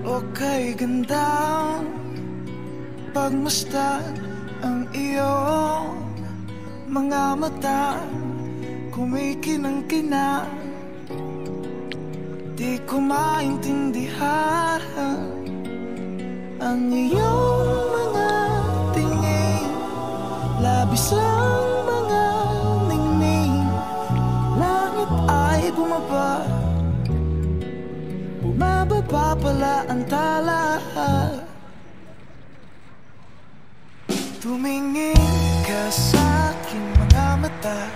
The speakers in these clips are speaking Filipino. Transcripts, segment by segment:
Okay, gandang pagmasdan ang iyong mga mata, kumikinang-kinang. Di ko maintindihan ang iyong mga tingin, labis ang mga ningning. Langit ay bumaba, bumababa pala ang tala. Tumingin ka sa aking mga mata,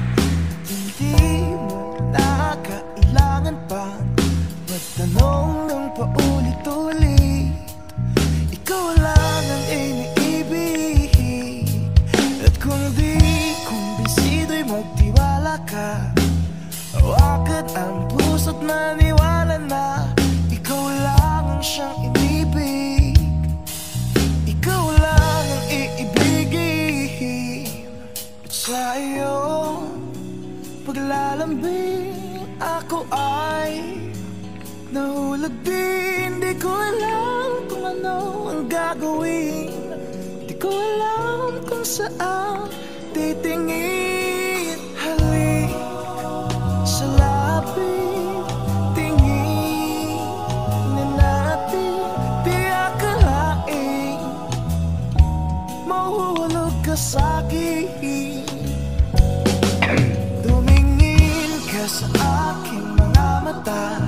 hindi mo na kailangan pang magtanong ng paulit-ulit. Ikaw lang ang iniibig, at kung di kumbinsido'y magtiwala ka. Hawakan ang puso't maniwala na ikaw lang ang siyang inibig. Ikaw lang ang iibigin. At sa iyong paglalambing ako ay nahulog din. Di ko alam kung ano ang gagawin, di ko alam kung saan titingin. Halik sa lapit, tingin na natin. Di akalain mahuhulog ka sa'kin. Tumingin ka sa aking mga mata,